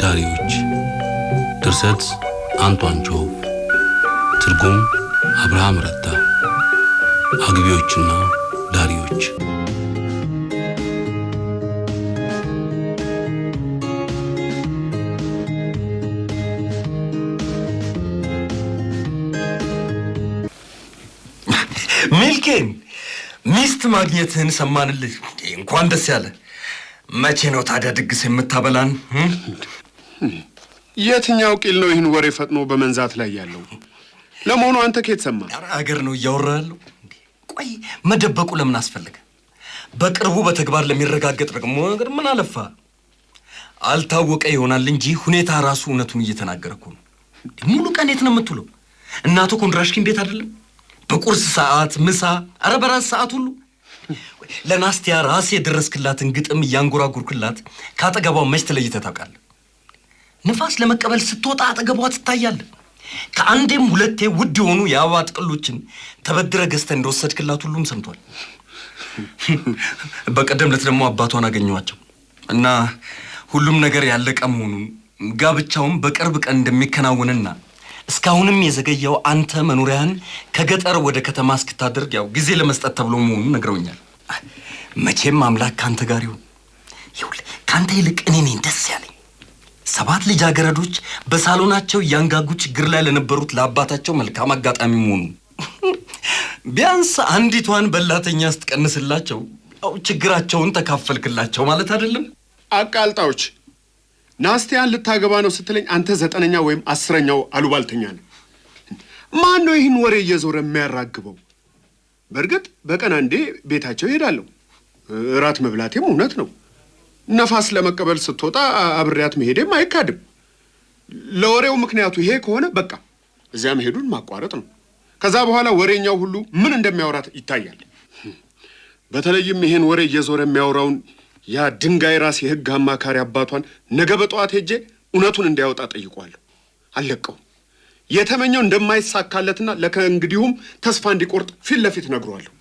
ዳሪዎች ድርሰት አንቷን ጆብ ትርጉም አብርሃም ረታ አግቢዎችና ዳሪዎች ሚልኬን ሚስት ማግኘትህን ሰማንልህ እንኳን ደስ ያለ መቼ ነው ታዲያ ድግስ የምታበላን የትኛው ቂል ነው ይህን ወሬ ፈጥኖ በመንዛት ላይ ያለው ለመሆኑ አንተ ከየት ሰማ አገር ነው ያወራለው ቆይ መደበቁ ለምን አስፈልገ በቅርቡ በተግባር ለሚረጋገጥ ደግሞ ነገር ምን አለፋ አልታወቀ ይሆናል እንጂ ሁኔታ ራሱ እውነቱን እየተናገረኩ ነው ሙሉ ቀን የት ነው የምትውለው እናቱ ኮንትራሽኪን ቤት አይደለም በቁርስ ሰዓት ምሳ አረበራስ ሰዓት ሁሉ ለናስቲያ ራስ የደረስክላትን ግጥም ያንጎራጉርክላት ካጠገቧ መች ተለይተህ ታውቃለህ ንፋስ ለመቀበል ስትወጣ አጠገቧ ትታያለህ ከአንዴም ሁለቴ ውድ የሆኑ የአበባ ጥቅሎችን ተበድረ ገዝተህ እንደወሰድክላት ሁሉም ሰምቷል በቀደም ዕለት ደግሞ አባቷን አገኘኋቸው እና ሁሉም ነገር ያለቀ መሆኑን ጋብቻውን በቅርብ ቀን እንደሚከናወንና እስካሁንም የዘገየው አንተ መኖሪያን ከገጠር ወደ ከተማ እስክታደርግ ያው ጊዜ ለመስጠት ተብሎ መሆኑን ነግረውኛል መቼም አምላክ ካንተ ጋር ይሁን ይሁን ካንተ ይልቅ እኔ ነኝ ደስ ያለኝ 7 ልጃገረዶች በሳሎናቸው ያንጋጉ ችግር ላይ ለነበሩት ለአባታቸው መልካም አጋጣሚ መሆኑ ቢያንስ አንዲቷን በላተኛ ስትቀንስላቸው ችግራቸውን ተካፈልክላቸው ማለት አይደለም አቃልጣዎች ናስቲያን ልታገባ ነው ስትለኝ አንተ 9ኛ ወይም 10ኛው አሉባልተኛ ነው ማን ነው ይህን ወሬ እየዞረ የሚያራግበው በርግጥ በቀን አንዴ ቤታቸው ይሄዳለሁ እራት መብላቴም እውነት ነው ነፋስ ለመቀበል ስትወጣ አብሬያት መሄዴም አይካድም ለወሬው ምክንያቱ ይሄ ከሆነ በቃ እዚያ መሄዱን ማቋረጥ ነው ከዛ በኋላ ወሬኛው ሁሉ ምን እንደሚያወራት ይታያል በተለይም ይሄን ወሬ እየዞረ የሚያወራውን ያ ድንጋይ ራስ የህግ አማካሪ አባቷን ነገ በጠዋት ሄጄ እውነቱን እንዲያወጣ ጠይቋለሁ አለቀው የተመኘው እንደማይሳካለትና ለከእንግዲሁም ተስፋ እንዲቆርጥ ፊት ለፊት ነግሯለሁ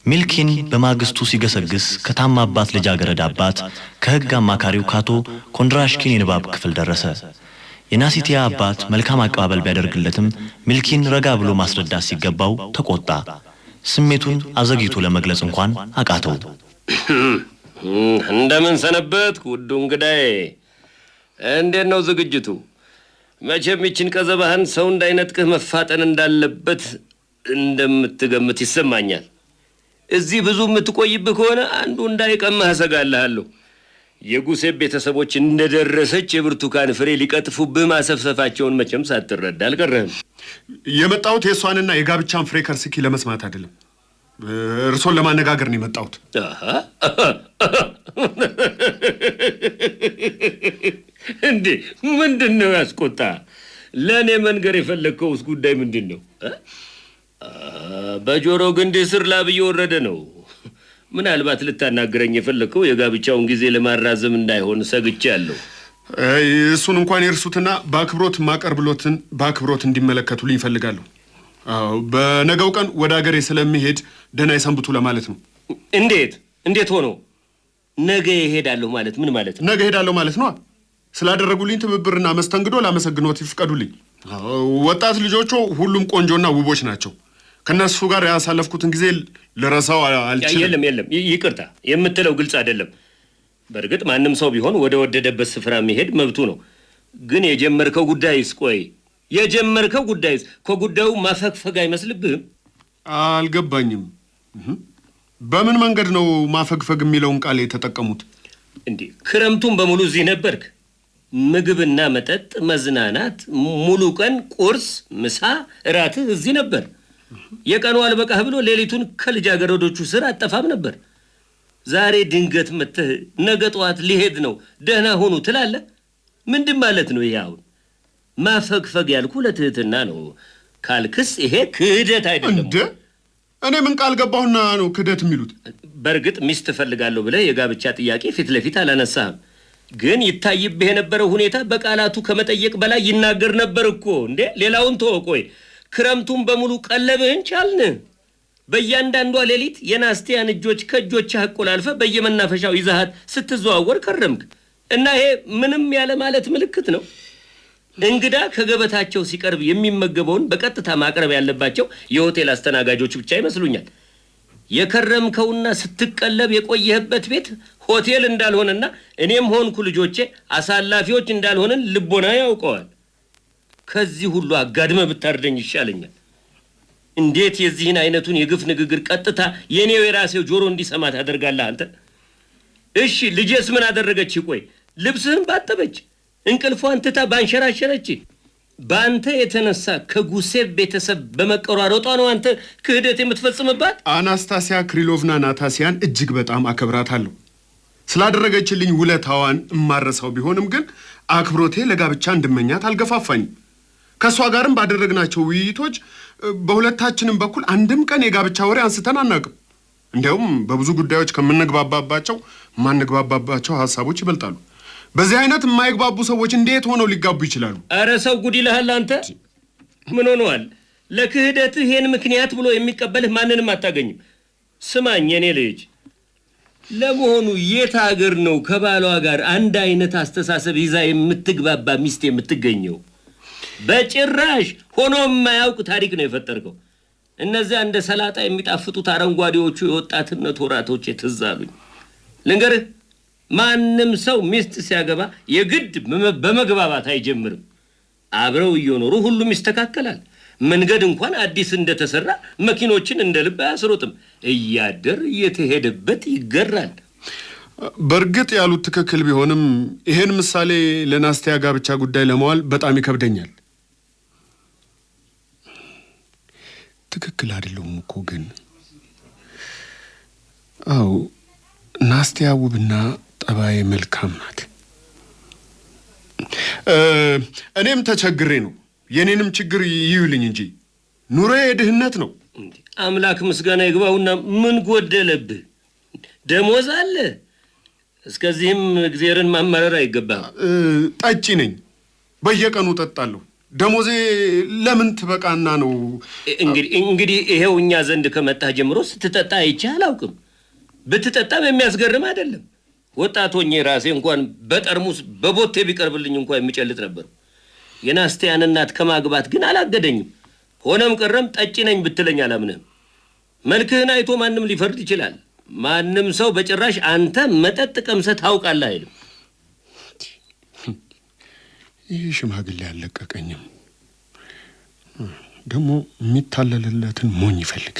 ሚልኪን በማግስቱ ሲገሰግስ ከታማባት ልጃገረድ አባት ከህግ አማካሪው ካቶ ኮንድራሽኪን የንባብ ክፍል ደረሰ የናሲቲያ አባት መልካም አቀባበል ቢያደርግለትም ሚልኪን ረጋ ብሎ ማስረዳት ሲገባው ተቆጣ ስሜቱን አዘግይቶ ለመግለጽ እንኳን አቃተው እንደምን ሰነበት ውዱ እንግዳዬ እንዴት ነው ዝግጅቱ መቼም ይችን ቀዘባህን ሰው እንዳይነጥቅህ መፋጠን እንዳለበት እንደምትገምት ይሰማኛል እዚህ ብዙ የምትቆይብህ ከሆነ አንዱ እንዳይቀማህ እሰጋለሁ የጉሴብ ቤተሰቦች እንደደረሰች የብርቱካን ፍሬ ሊቀጥፉብህ ማሰፍሰፋቸውን መቼም ሳትረዳ አልቀረህም የመጣሁት የእሷንና የጋብቻን ፍሬ ከርስኪ ለመስማት አይደለም እርሶን ለማነጋገር ነው የመጣሁት እንዴ ምንድነው ያስቆጣ ለኔ መንገር የፈለከውስ ጉዳይ ምንድነው በጆሮ ግንድ ስር ላብ እየወረደ ነው ምናልባት ልታናግረኝ የፈለከው የጋብቻውን ጊዜ ለማራዘም እንዳይሆን ሰግቻለሁ እሱን እንኳን ይርሱትና በአክብሮት ማቀርብሎትን በአክብሮት እንዲመለከቱልኝ ይፈልጋለሁ በነገው ቀን ወደ ሀገሬ ስለሚሄድ ደህና ይሰንብቱ ለማለት ነው እንዴት ሆኖ ነገ ይሄዳለሁ ማለት ምን ማለት ነው ነገ ይሄዳለሁ ማለት ነው ስላደረጉልኝ ትብብርና መስተንግዶ ላመሰግኖት ይፍቀዱልኝ ወጣት ልጆቹ ሁሉም ቆንጆና ውቦች ናቸው ከነሱ ጋር ያሳለፍኩትን ጊዜ ለራሳው አልችልም የለም ይቅርታ የምትለው ግልጽ አይደለም በርግጥ ማንንም ሰው ቢሆን ወደ ወደደበት ስፍራ መሄድ መብቱ ነው ግን የጀመርከው ጉዳይስ ከጉዳዩ ማፈግፈግ አይመስልብህም አልገባኝም በምን መንገድ ነው ማፈግፈግ የሚለውን ቃል የተጠቀሙት እንዴ ክረምቱን በሙሉ እዚህ ነበርክ ምግብና መጠጥ መዝናናት ሙሉ ቀን ቁርስ ምሳ እራትህ እዚህ ነበር የቀኑ አልበቃህ ብሎ ሌሊቱን ከልጃገረዶቹ ስር አጠፋም ነበር ዛሬ ድንገት መተህ ነገ ጠዋት ሊሄድ ነው ደህና ሆኑ ትላለህ ምንድን ማለት ነው ይሄ አሁን ማፈግፈግ ያልኩ ለትህትና ነው ካልክስ ይሄ ክህደት አይደለም እንዴ እኔ ምን ቃል ገባሁና ነው ክህደት የሚሉት በርግጥ ሚስት ፈልጋለሁ ብለህ የጋብቻ ጥያቄ ፊት ለፊት አላነሳህም ግን ይታይብህ የነበረው ሁኔታ በቃላቱ ከመጠየቅ በላይ ይናገር ነበር እኮ እንዴ ሌላውን ተወቆይ ክረምቱን በሙሉ ቀለብህን ቻልን በእያንዳንዷ ሌሊት የናስቲያን እጆች ከእጆችህ አቆላልፈ በየመናፈሻው ይዛሃት ስትዘዋወር ከረምክ እና ይሄ ምንም ያለ ማለት ምልክት ነው። እንግዳ ከገበታቸው ሲቀርብ የሚመገበውን በቀጥታ ማቅረብ ያለባቸው የሆቴል አስተናጋጆች ብቻ ይመስሉኛል። የከረምከውና ስትቀለብ የቆየህበት ቤት ሆቴል እንዳልሆነና እኔም ሆንኩ ልጆቼ አሳላፊዎች እንዳልሆነን ልቦና ያውቀዋል። ከዚህ ሁሉ አጋድመ ብታርደኝ ይሻለኛል። እንዴት የዚህን አይነቱን የግፍ ንግግር ቀጥታ የኔው የራሴው ጆሮ እንዲሰማ ታደርጋለህ አንተ? እሺ ልጄስ ምን አደረገች? ቆይ ልብስህን ባጠበች፣ እንቅልፏን ትታ ባንሸራሸረች። በአንተ የተነሳ ከጉሴቭ ቤተሰብ በመቀሯረጧ ነው አንተ ክህደት የምትፈጽምባት? አናስታሲያ ክሪሎቭና ናታሲያን እጅግ በጣም አከብራታለሁ። ስላደረገችልኝ ውለታዋን እማረሰው ቢሆንም ግን አክብሮቴ ለጋብቻ እንድመኛት አልገፋፋኝም። ከእሷ ጋርም ባደረግናቸው ውይይቶች በሁለታችንም በኩል አንድም ቀን የጋብቻ ወሬ አንስተን አናውቅም። እንዲያውም በብዙ ጉዳዮች ከምንግባባባቸው ማንግባባባቸው ሀሳቦች ይበልጣሉ። በዚህ አይነት የማይግባቡ ሰዎች እንዴት ሆነው ሊጋቡ ይችላሉ? አረ ሰው ጉድ ይልሃል አንተ። ምን ሆነዋል? ለክህደትህ ይሄን ምክንያት ብሎ የሚቀበልህ ማንንም አታገኝም። ስማኝ የኔ ልጅ፣ ለመሆኑ የት ሀገር ነው ከባሏ ጋር አንድ አይነት አስተሳሰብ ይዛ የምትግባባ ሚስት የምትገኘው? በጭራሽ ሆኖ የማያውቅ ታሪክ ነው የፈጠርከው። እነዚያ እንደ ሰላጣ የሚጣፍጡት አረንጓዴዎቹ የወጣትነት ወራቶች ትዝ አሉኝ። ልንገርህ፣ ማንም ሰው ሚስት ሲያገባ የግድ በመግባባት አይጀምርም። አብረው እየኖሩ ሁሉም ይስተካከላል። መንገድ እንኳን አዲስ እንደተሰራ መኪኖችን እንደ ልብ አያስሮጥም። እያደር እየተሄደበት ይገራል። በእርግጥ ያሉት ትክክል ቢሆንም ይሄን ምሳሌ ለናስቲያ ጋብቻ ጉዳይ ለማዋል በጣም ይከብደኛል። ትክክል አይደለሁም እኮ ግን። አዎ ናስቲያ ውብና ጠባይ መልካም ናት። እኔም ተቸግሬ ነው። የኔንም ችግር ይዩልኝ እንጂ ኑሮዬ የድህነት ነው። አምላክ ምስጋና ይግባውና ምን ጎደለብህ? ደሞዝ አለ። እስከዚህም እግዚአብሔርን ማማረር አይገባም። ጠጪ ነኝ። በየቀኑ ጠጣለሁ። ደሞዜ ለምን ትበቃና ነው? እንግዲህ ይሄው እኛ ዘንድ ከመጣህ ጀምሮ ስትጠጣ አይቼ አላውቅም። ብትጠጣም የሚያስገርም አይደለም። ወጣቶኜ ራሴ እንኳን በጠርሙስ በቦቴ ቢቀርብልኝ እንኳን የሚጨልጥ ነበር። የናስቲያን እናት ከማግባት ግን አላገደኝም። ሆነም ቀረም ጠጪ ነኝ ብትለኝ አላምንህም። መልክህን አይቶ ማንም ሊፈርድ ይችላል። ማንም ሰው በጭራሽ አንተ መጠጥ ቀምሰህ ታውቃለህ አይልም። ይህ ሽማግሌ አልለቀቀኝም። ደግሞ የሚታለልለትን ሞኝ ይፈልግ።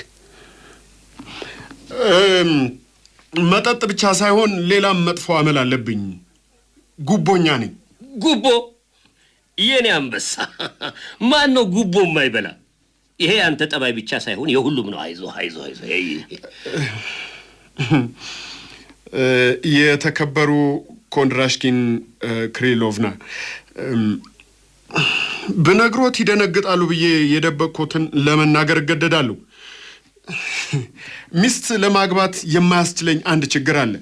መጠጥ ብቻ ሳይሆን ሌላም መጥፎ አመል አለብኝ። ጉቦኛ ነኝ። ጉቦ? የኔ አንበሳ፣ ማን ነው ጉቦ የማይበላ? ይሄ አንተ ጠባይ ብቻ ሳይሆን የሁሉም ነው። አይዞህ አይዞህ አይዞህ። የተከበሩ ኮንድራሽኪን ክሪሎቭና፣ ብነግሮት ይደነግጣሉ ብዬ የደበቅኩትን ለመናገር እገደዳለሁ። ሚስት ለማግባት የማያስችለኝ አንድ ችግር አለ።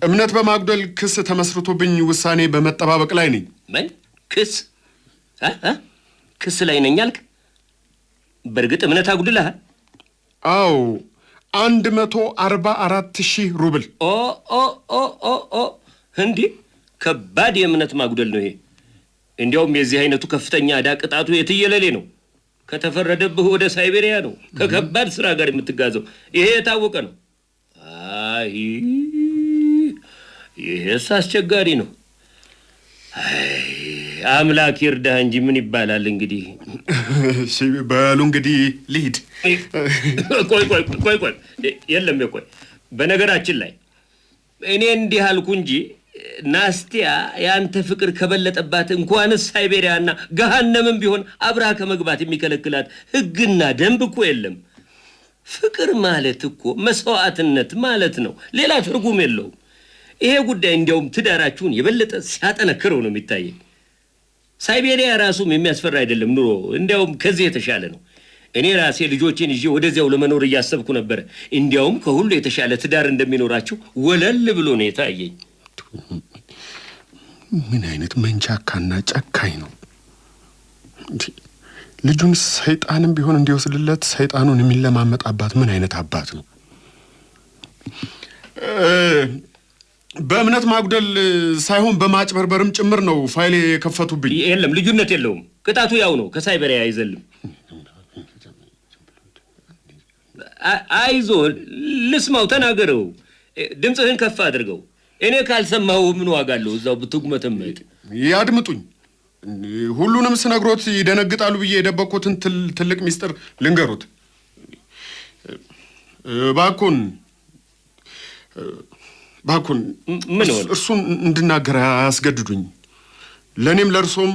እምነት በማጉደል ክስ ተመስርቶብኝ ውሳኔ በመጠባበቅ ላይ ነኝ። ምን ክስ? ክስ ላይ ነኝ አልክ? በእርግጥ እምነት አጉድለሃል? አዎ 144,000 ሩብል። እንዲህ ከባድ የእምነት ማጉደል ነው ይሄ። እንዲያውም የዚህ አይነቱ ከፍተኛ ዕዳ ቅጣቱ የትየለሌ ነው። ከተፈረደብህ ወደ ሳይቤሪያ ነው ከከባድ ስራ ጋር የምትጋዘው። ይሄ የታወቀ ነው። አይ ይሄስ አስቸጋሪ ነው። አምላክ ይርዳህ እንጂ ምን ይባላል እንግዲህ። እሺ በሉ እንግዲህ ልሂድ። ቆይ የለም ቆይ። በነገራችን ላይ እኔ እንዲህ አልኩ እንጂ ናስቲያ ያንተ ፍቅር ከበለጠባት እንኳንስ ሳይቤሪያና ገሃነምም ቢሆን አብራ ከመግባት የሚከለክላት ሕግና ደንብ እኮ የለም። ፍቅር ማለት እኮ መስዋዕትነት ማለት ነው። ሌላ ትርጉም የለውም። ይሄ ጉዳይ እንዲያውም ትዳራችሁን የበለጠ ሲያጠነክረው ነው የሚታየኝ። ሳይቤሪያ ራሱም የሚያስፈራ አይደለም ኑሮ፣ እንዲያውም ከዚህ የተሻለ ነው። እኔ ራሴ ልጆቼን ይዤ ወደዚያው ለመኖር እያሰብኩ ነበር። እንዲያውም ከሁሉ የተሻለ ትዳር እንደሚኖራችሁ ወለል ብሎ ነው የታየኝ። ምን አይነት መንቻካና ጨካኝ ነው! ልጁን ሰይጣንም ቢሆን እንዲወስድለት ሰይጣኑን የሚለማመጥ አባት ምን አይነት አባት ነው! በእምነት ማጉደል ሳይሆን በማጭበርበርም ጭምር ነው ፋይል የከፈቱብኝ። የለም ልዩነት የለውም። ቅጣቱ ያው ነው። ከሳይበሪያ አይዘልም። አይዞ ልስማው፣ ተናገረው፣ ድምፅህን ከፍ አድርገው። እኔ ካልሰማው ምን ዋጋ አለው? እዛው ብትጉመተመጥ። ያድምጡኝ። ሁሉንም ስነግሮት ይደነግጣሉ ብዬ የደበቅኩትን ትልቅ ሚስጥር ልንገሩት። ባኩን ምን እርሱን እንድናገር አያስገድዱኝ። ለእኔም ለእርሶም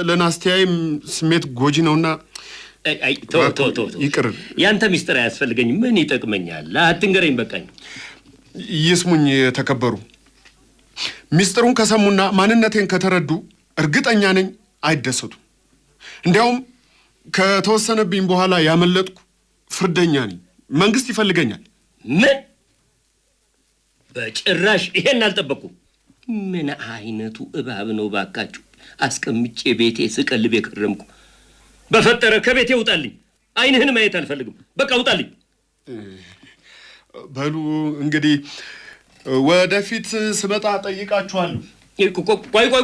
ለናስቲያይም ስሜት ጎጂ ነውና ተው ይቅር። ያንተ ሚስጥር አያስፈልገኝም። ምን ይጠቅመኛል? አትንገረኝ፣ በቃኝ። ይስሙኝ የተከበሩ። ሚስጥሩን ከሰሙና ማንነቴን ከተረዱ እርግጠኛ ነኝ አይደሰቱ። እንዲያውም ከተወሰነብኝ በኋላ ያመለጥኩ ፍርደኛ ነኝ። መንግስት ይፈልገኛል። ምን? በጭራሽ ይሄን አልጠበኩም። ምን አይነቱ እባብ ነው ባካችሁ! አስቀምጬ ቤቴ ስቀልብ የከረምኩ። በፈጠረ ከቤቴ ውጣልኝ። አይንህን ማየት አልፈልግም። በቃ ውጣልኝ። በሉ እንግዲህ ወደፊት ስመጣ ጠይቃችኋለሁ።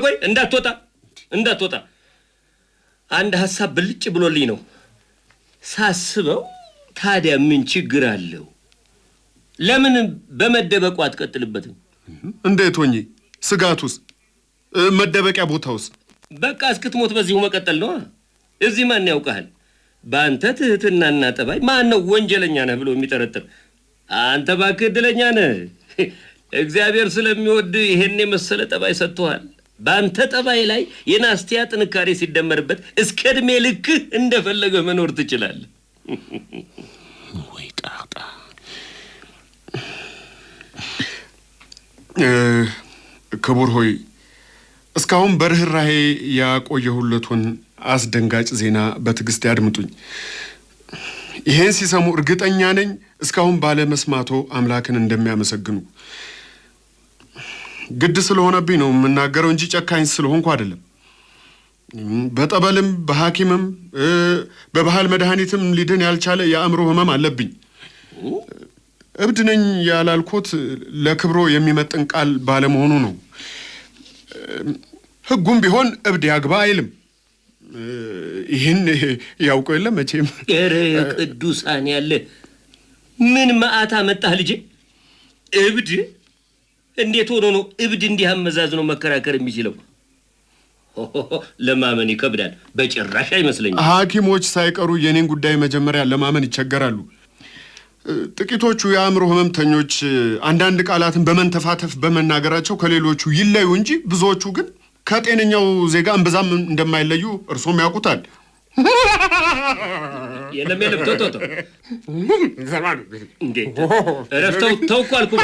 ቆይ እንዳትወጣ። አንድ ሐሳብ ብልጭ ብሎልኝ ነው ሳስበው። ታዲያ ምን ችግር አለው? ለምን በመደበቁ አትቀጥልበትም? እንዴት ሆኜ? ስጋቱስ? መደበቂያ ቦታውስ? በቃ እስክትሞት በዚሁ መቀጠል ነው። እዚህ ማን ያውቃል? በአንተ ትህትናና ጠባይ ማን ነው ወንጀለኛ ነህ ብሎ የሚጠረጥር? አንተ እባክህ ዕድለኛ ነህ። እግዚአብሔር ስለሚወድ ይሄን የመሰለ ጠባይ ሰጥቶሃል። በአንተ ጠባይ ላይ የናስቲያ ጥንካሬ ሲደመርበት እስከ ዕድሜ ልክህ እንደፈለገ መኖር ትችላለህ። ወይ ጣጣ! ክቡር ሆይ፣ እስካሁን በርህራሄ ያቆየሁለቱን አስደንጋጭ ዜና በትዕግስት ያድምጡኝ። ይሄን ሲሰሙ እርግጠኛ ነኝ እስካሁን ባለመስማቶ አምላክን እንደሚያመሰግኑ። ግድ ስለሆነብኝ ነው የምናገረው እንጂ ጨካኝ ስለሆንኩ አይደለም። በጠበልም በሐኪምም በባህል መድኃኒትም ሊድን ያልቻለ የአእምሮ ህመም አለብኝ። እብድ ነኝ ያላልኩት ለክብሮ የሚመጥን ቃል ባለመሆኑ ነው። ህጉም ቢሆን እብድ ያግባ አይልም። ይህን ያውቀው የለም መቼም። ኧረ ቅዱሳን ያለ ምን መዓት አመጣህ ልጄ! እብድ እንዴት ሆኖ ነው እብድ እንዲህ አመዛዝኖ መከራከር የሚችለው? ለማመን ይከብዳል። በጭራሽ አይመስለኝም። ሐኪሞች ሳይቀሩ የኔን ጉዳይ መጀመሪያ ለማመን ይቸገራሉ። ጥቂቶቹ የአእምሮ ህመምተኞች አንዳንድ ቃላትን በመንተፋተፍ በመናገራቸው ከሌሎቹ ይለዩ እንጂ ብዙዎቹ ግን ከጤነኛው ዜጋ እምብዛም እንደማይለዩ እርሶም ያውቁታል። የለም ተው እንዴ! እረፍተው ተው እኮ አልኩህ።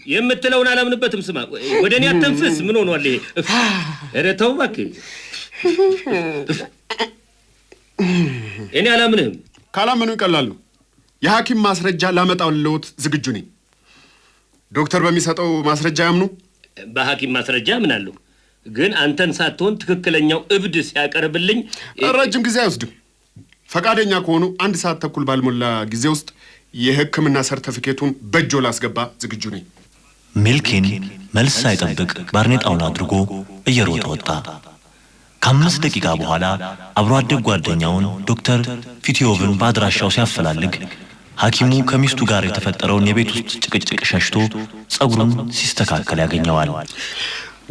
የምትለውን አላምንበትም። ስማ፣ ወደ እኔ አተንፍስ። ምን ሆኗል ይሄ? ኧረ ተው እባክህ። እኔ አላምንህም። ካላመኑ ይቀላል ነው። የሐኪም ማስረጃ ላመጣልዎት ዝግጁ ነኝ። ዶክተር በሚሰጠው ማስረጃ ያምኑ? በሐኪም ማስረጃ አምናለሁ፣ ግን አንተን ሳትሆን ትክክለኛው እብድ ሲያቀርብልኝ ረጅም ጊዜ አይወስድም። ፈቃደኛ ከሆኑ 1 ሰዓት ተኩል ባልሞላ ጊዜ ውስጥ የሕክምና ሰርተፊኬቱን በእጆ ላስገባ ዝግጁ ነኝ። ሚልኪን መልስ ሳይጠብቅ ባርኔጣውን አድርጎ እየሮጠ ወጣ። ከ5 ደቂቃ በኋላ አብሮ አደግ ጓደኛውን ዶክተር ፊትዮቭን በአድራሻው ሲያፈላልግ ሐኪሙ ከሚስቱ ጋር የተፈጠረውን የቤት ውስጥ ጭቅጭቅ ሸሽቶ ጸጉሩን ሲስተካከል ያገኘዋል።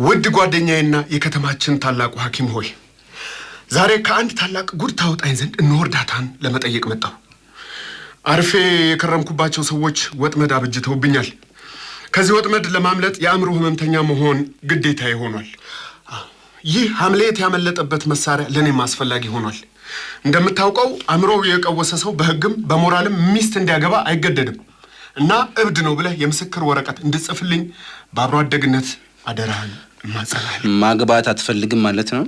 ውድ ጓደኛዬና የከተማችን ታላቁ ሐኪም ሆይ፣ ዛሬ ከአንድ ታላቅ ጉድ ታወጣኝ ዘንድ እርዳታን ለመጠየቅ መጣሁ። አርፌ የከረምኩባቸው ሰዎች ወጥመድ አብጅተውብኛል። ከዚህ ወጥመድ ለማምለጥ የአእምሮ ህመምተኛ መሆን ግዴታዬ ሆኗል። ይህ ሐምሌት ያመለጠበት መሳሪያ ለኔም አስፈላጊ ሆኗል። እንደምታውቀው አእምሮው የቀወሰ ሰው በህግም በሞራልም ሚስት እንዲያገባ አይገደድም እና እብድ ነው ብለህ የምስክር ወረቀት እንድጽፍልኝ በአብሮ አደግነት አደራህን እማጸናለሁ። ማግባት አትፈልግም ማለት ነው?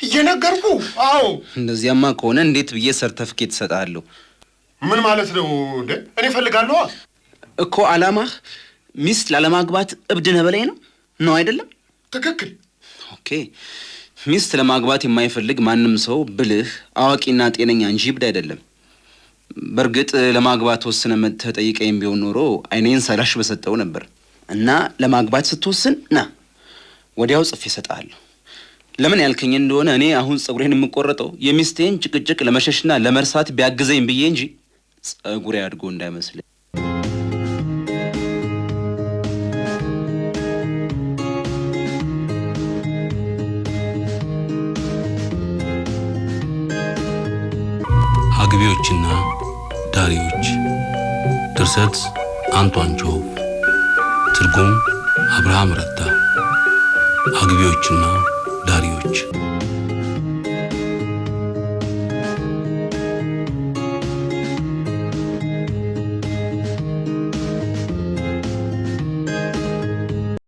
እየነገርኩ። አዎ። እንደዚያማ ከሆነ እንዴት ብዬ ሰርተፍኬት እሰጥሃለሁ? ምን ማለት ነው እንዴ? እኔ እፈልጋለሁ እኮ። አላማህ ሚስት ላለማግባት እብድ ነህ በላይ ነው አይደለም? ትክክል። ኦኬ። ሚስት ለማግባት የማይፈልግ ማንም ሰው ብልህ፣ አዋቂና ጤነኛ እንጂ እብድ አይደለም። በእርግጥ ለማግባት ወስነ መጥተህ ጠይቀኝ ቢሆን ኖሮ አይኔን ሰላሽ በሰጠው ነበር። እና ለማግባት ስትወስን ና ወዲያው ጽፌ እሰጥሃለሁ። ለምን ያልከኝ እንደሆነ እኔ አሁን ጸጉሬን የምቆረጠው የሚስቴን ጭቅጭቅ ለመሸሽና ለመርሳት ቢያግዘኝ ብዬ እንጂ ጸጉሬ አድጎ እንዳይመስል። አግቢዎችና ዳሪዎች ድርሰት አንቷን ጆብ ትርጉም አብርሃም ረታ። አግቢዎችና ዳሪዎች